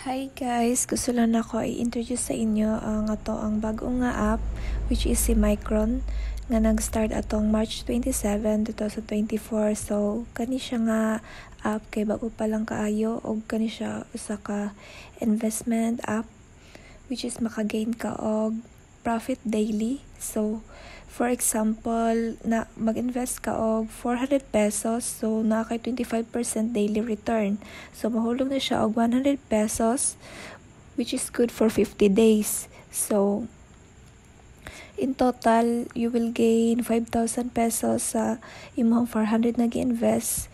Hi guys! Gusto lang ako i-introduce sa inyo ang bagong nga app which is si Micron nga nag-start atong March 27, 2024. So, kani siya nga app kay bago pa lang kaayo o kani siya usa ka investment app which is makagain ka og profit daily. So, for example, na mag-invest ka og 400 pesos, so na kay 25% daily return. So, mahulog na siya og 100 pesos, which is good for 50 days. So, in total, you will gain 5,000 pesos sa imong 400 na gi-invest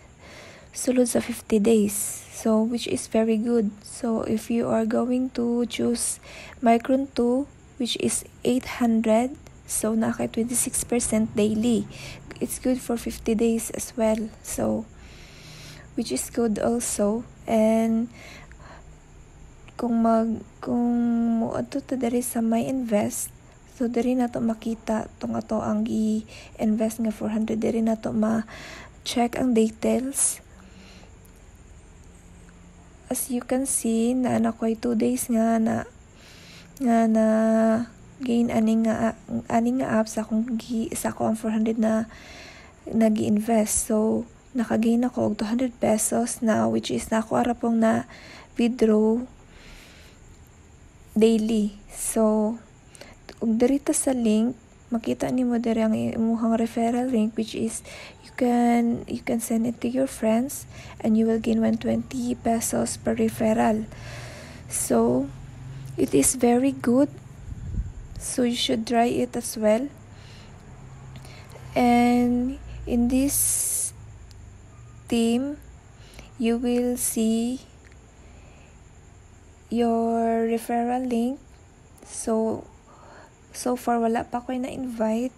sulod sa 50 days. So, which is very good. So, if you are going to choose Micron 2, which is 800, so naka 26% daily. It's good for 50 days as well. So, which is good also. And kung muadto ta diri sa my invest, so diri nato makita tong ato ang i-invest nga 400, diri nato ma-check ang details. As you can see, na ako'y 2 days nga na gain ani nga app sa akong ang 400 na nag-invest. So naka-gain ako og 200 pesos na, which is nako ara pong na withdraw daily. So ug diri ta sa link makita nimo diri ang imong referral link, which is you can send it to your friends and you will gain 120 pesos per referral. So it is very good. So you should try it as well. And in this team, you will see your referral link. So far wala pa ko na-invite.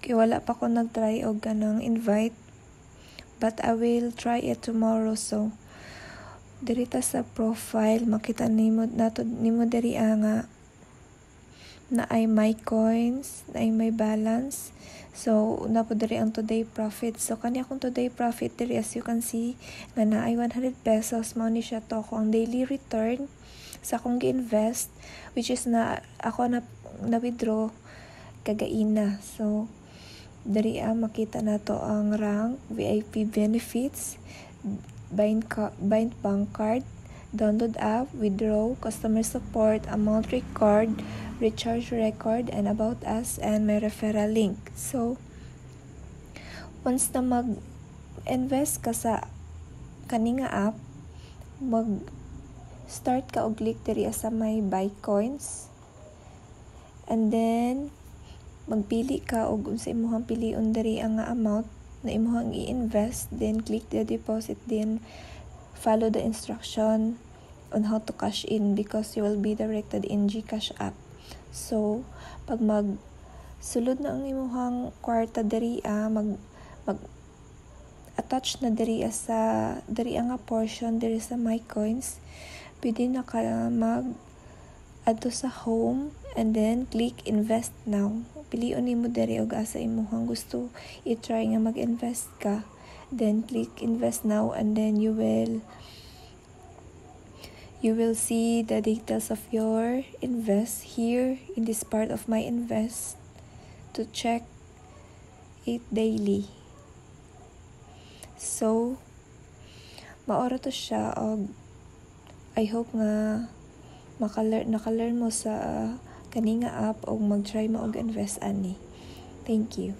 Kaya wala pa ko nag-try og ganang invite. But I will try it tomorrow. So diri ta sa profile makita nimo diri nga na ay my coins, na ay my balance. So na po diri ang today profit. So kani akong today profit diri, as you can see nga na ay 100 pesos, mao ni siya to ko ang daily return sa akong gi-invest, which is na ako na withdraw kagaina. So diri makita nato ang rank, VIP benefits, bind bank card, download app, withdraw, customer support, amount record, recharge record, and about us, and my referral link. So once na mag-invest ka sa kaninga app, mag-start ka og click diri sa may buy coins, and then magpili ka og unsa imong piliun diri ang amount na imong i-invest, then click the deposit, then follow the instruction on how to cash in because you will be directed in GCash app. So pag sulod na ang imong kwarta diri mag attach na diri nga portion diri sa my coins, pwede na ka adto sa home and then click invest now. Piliun nimo diri og asa imong gusto i-try nga mag-invest ka, then click invest now, and then you will see the details of your invest here in this part of my invest to check it daily. So maora to siya, og I hope nga naka-learn mo sa kaninga app og mag-try mo og invest ani. Thank you.